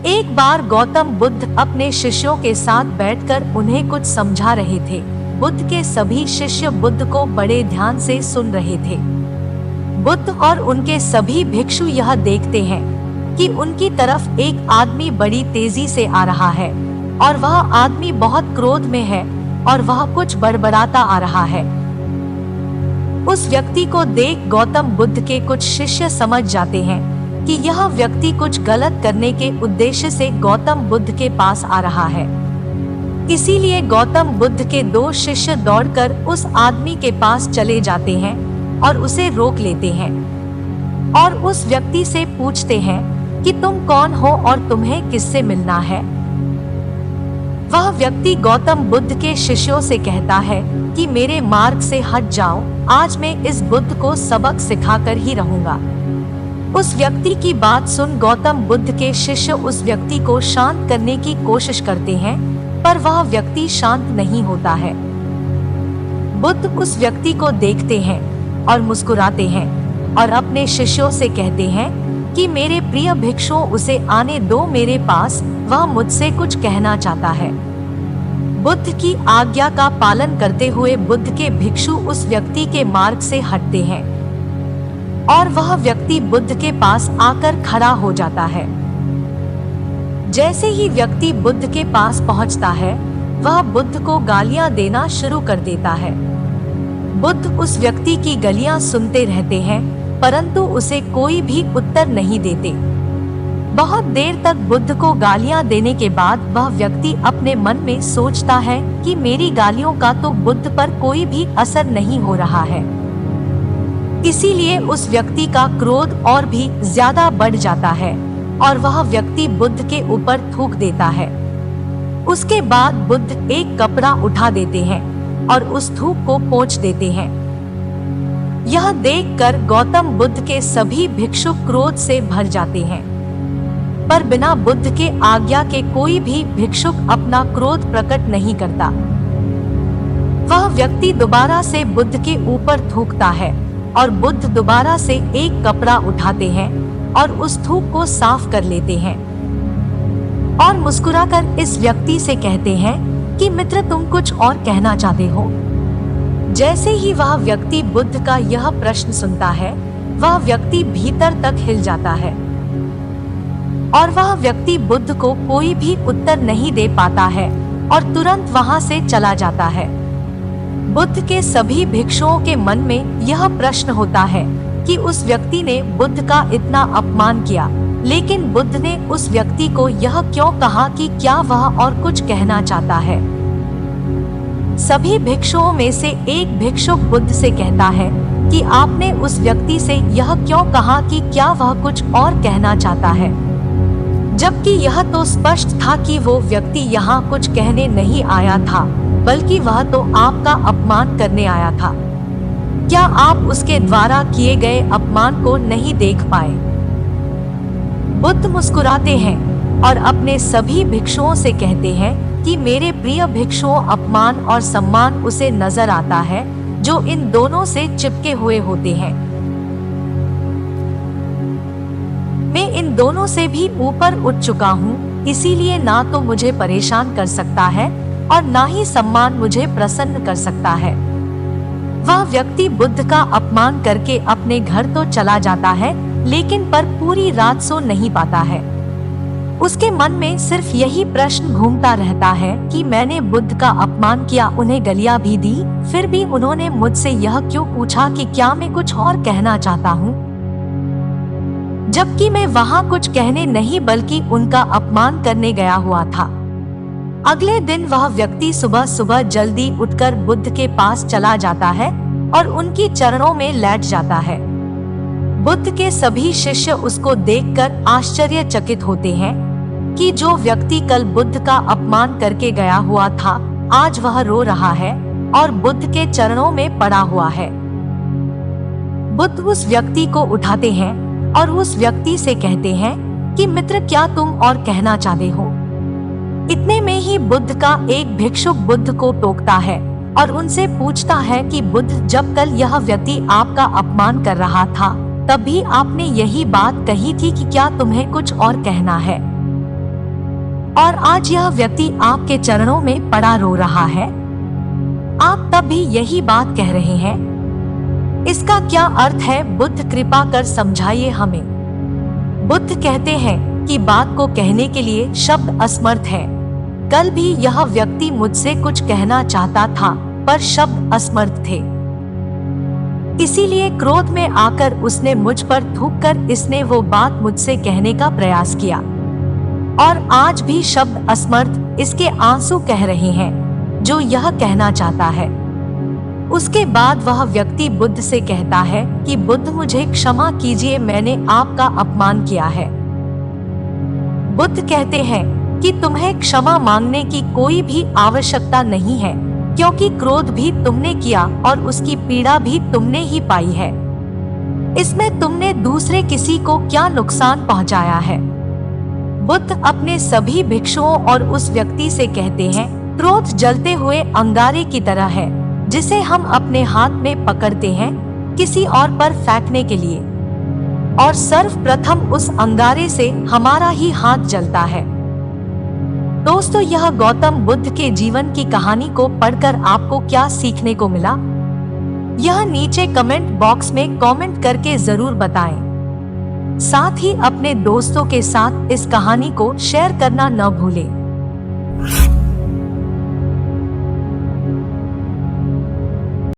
एक बार गौतम बुद्ध अपने शिष्यों के साथ बैठकर उन्हें कुछ समझा रहे थे। बुद्ध के सभी शिष्य बुद्ध को बड़े ध्यान से सुन रहे थे। बुद्ध और उनके सभी भिक्षु यह देखते हैं कि उनकी तरफ एक आदमी बड़ी तेजी से आ रहा है और वह आदमी बहुत क्रोध में है और वह कुछ बड़बड़ाता आ रहा है। उस व्यक्ति को देख गौतम बुद्ध के कुछ शिष्य समझ जाते हैं कि यह व्यक्ति कुछ गलत करने के उद्देश्य से गौतम बुद्ध के पास आ रहा है। इसीलिए गौतम बुद्ध के 2 शिष्य दौड़कर उस आदमी के पास चले जाते हैं और उसे रोक लेते हैं और उस व्यक्ति से पूछते हैं कि तुम कौन हो और तुम्हें किससे मिलना है। वह व्यक्ति गौतम बुद्ध के शिष्यों से कहता है कि मेरे मार्ग से हट जाओ, आज मैं इस बुद्ध को सबक सिखाकर ही रहूंगा। उस व्यक्ति की बात सुन गौतम बुद्ध के शिष्य उस व्यक्ति को शांत करने की कोशिश करते हैं, पर वह व्यक्ति शांत नहीं होता है। बुद्ध उस व्यक्ति को देखते हैं और मुस्कुराते हैं और अपने शिष्यों से कहते हैं कि मेरे प्रिय भिक्षुओं, उसे आने दो मेरे पास, वह मुझसे कुछ कहना चाहता है। बुद्ध की आज्ञा का पालन करते हुए बुद्ध के भिक्षु उस व्यक्ति के मार्ग से हटते हैं और वह व्यक्ति बुद्ध के पास आकर खड़ा हो जाता है। जैसे ही व्यक्ति बुद्ध के पास पहुंचता है, वह बुद्ध को गालियां देना शुरू कर देता है। बुद्ध उस व्यक्ति की गालियां सुनते रहते हैं, परंतु उसे कोई भी उत्तर नहीं देते। बहुत देर तक बुद्ध को गालियां देने के बाद वह व्यक्ति अपने मन में सोचता है कि मेरी गालियों का तो बुद्ध पर कोई भी असर नहीं हो रहा है। इसीलिए उस व्यक्ति का क्रोध और भी ज्यादा बढ़ जाता है और वह व्यक्ति बुद्ध के ऊपर थूक देता है। उसके बाद बुद्ध एक कपड़ा उठा देते हैं और उस थूक को पोंछ देते हैं। यह देखकर गौतम बुद्ध के सभी भिक्षु क्रोध से भर जाते हैं, पर बिना बुद्ध के आज्ञा के कोई भी भिक्षुक अपना क्रोध प्रकट नहीं करता। वह व्यक्ति दोबारा से बुद्ध के ऊपर थूकता है और बुद्ध दोबारा से एक कपड़ा उठाते हैं और उस थूक को साफ कर लेते हैं और मुस्कुराकर इस व्यक्ति से कहते हैं कि मित्र, तुम कुछ और कहना चाहते हो। जैसे ही वह व्यक्ति बुद्ध का यह प्रश्न सुनता है, वह व्यक्ति भीतर तक हिल जाता है और वह व्यक्ति बुद्ध को कोई भी उत्तर नहीं दे पाता है और तुरंत वहां से चला जाता है। बुद्ध के सभी भिक्षुओं के मन में यह प्रश्न होता है कि उस व्यक्ति ने बुद्ध का इतना अपमान किया, लेकिन बुद्ध ने उस व्यक्ति को यह क्यों कहा कि क्या वह और कुछ कहना चाहता है। सभी भिक्षुओं में से एक भिक्षुक बुद्ध से कहता है कि आपने उस व्यक्ति से यह क्यों कहा कि क्या वह कुछ और कहना चाहता है, जबकि यह तो स्पष्ट था कि वो व्यक्ति यहाँ कुछ कहने नहीं आया था, बल्कि वह तो आपका अपमान करने आया था। क्या आप उसके द्वारा किए गए अपमान को नहीं देख पाए? बुद्ध मुस्कुराते हैं और अपने सभी भिक्षुओं से कहते हैं कि मेरे प्रिय भिक्षुओं, अपमान और सम्मान उसे नजर आता है जो इन दोनों से चिपके हुए होते हैं। मैं इन दोनों से भी ऊपर उठ चुका हूँ, इसीलिए ना तो मुझे परेशान कर सकता है और ना ही सम्मान मुझे प्रसन्न कर सकता है। वह व्यक्ति बुद्ध का अपमान करके अपने घर तो चला जाता है, लेकिन पर पूरी रात सो नहीं पाता है। उसके मन में सिर्फ यही प्रश्न घूमता रहता है कि मैंने बुद्ध का अपमान किया, उन्हें गालियां भी दी, फिर भी उन्होंने मुझसे यह क्यों पूछा कि क्या मैं कुछ और कहना चाहता हूँ, जबकि मैं वहाँ कुछ कहने नहीं बल्कि उनका अपमान करने गया हुआ था। अगले दिन वह व्यक्ति सुबह सुबह जल्दी उठकर बुद्ध के पास चला जाता है और उनकी चरणों में लेट जाता है। बुद्ध के सभी शिष्य उसको देखकर आश्चर्यचकित होते हैं कि जो व्यक्ति कल बुद्ध का अपमान करके गया हुआ था, आज वह रो रहा है और बुद्ध के चरणों में पड़ा हुआ है। बुद्ध उस व्यक्ति को उठाते हैं और उस व्यक्ति से कहते हैं कि मित्र, क्या तुम और कहना चाहते हो? इतने में ही बुद्ध का एक भिक्षुक बुद्ध को टोकता है और उनसे पूछता है कि बुद्ध, जब कल यह व्यक्ति आपका अपमान कर रहा था, तब भी आपने यही बात कही थी कि क्या तुम्हें कुछ और कहना है? और आज यह व्यक्ति आपके चरणों में पड़ा रो रहा है। आप तब भी यही बात कह रहे हैं। इसका क्या अर्थ है? बुद्ध कृपा कर समझाइए हमें। बुद्ध कहते हैं कि बात को कहने के लिए शब्द असमर्थ है। कल भी यह व्यक्ति मुझसे कुछ कहना चाहता था पर शब्द असमर्थ थे। इसीलिए क्रोध में आकर उसने मुझ पर थूककर इसने वो बात मुझसे कहने का प्रयास किया और आज भी शब्द असमर्थ इसके आंसू कह रहे हैं जो यह कहना चाहता है। उसके बाद वह व्यक्ति बुद्ध से कहता है कि बुद्ध मुझे क्षमा कीजिए, मैंने आपका अपमान किया है। बुद्ध कहते हैं कि तुम्हें क्षमा मांगने की कोई भी आवश्यकता नहीं है, क्योंकि क्रोध भी तुमने किया और उसकी पीड़ा भी तुमने ही पाई है। इसमें तुमने दूसरे किसी को क्या नुकसान पहुंचाया है? बुद्ध अपने सभी भिक्षुओं और उस व्यक्ति से कहते हैं, क्रोध जलते हुए अंगारे की तरह है जिसे हम अपने हाथ में पकड़ते हैं किसी और पर फेंकने के लिए, और सर्वप्रथम उस अंगारे से हमारा ही हाथ जलता है। दोस्तों, यह गौतम बुद्ध के जीवन की कहानी को पढ़कर आपको क्या सीखने को मिला? यह नीचे कमेंट बॉक्स में कमेंट करके जरूर बताएं। साथ ही अपने दोस्तों के साथ इस कहानी को शेयर करना न भूलें।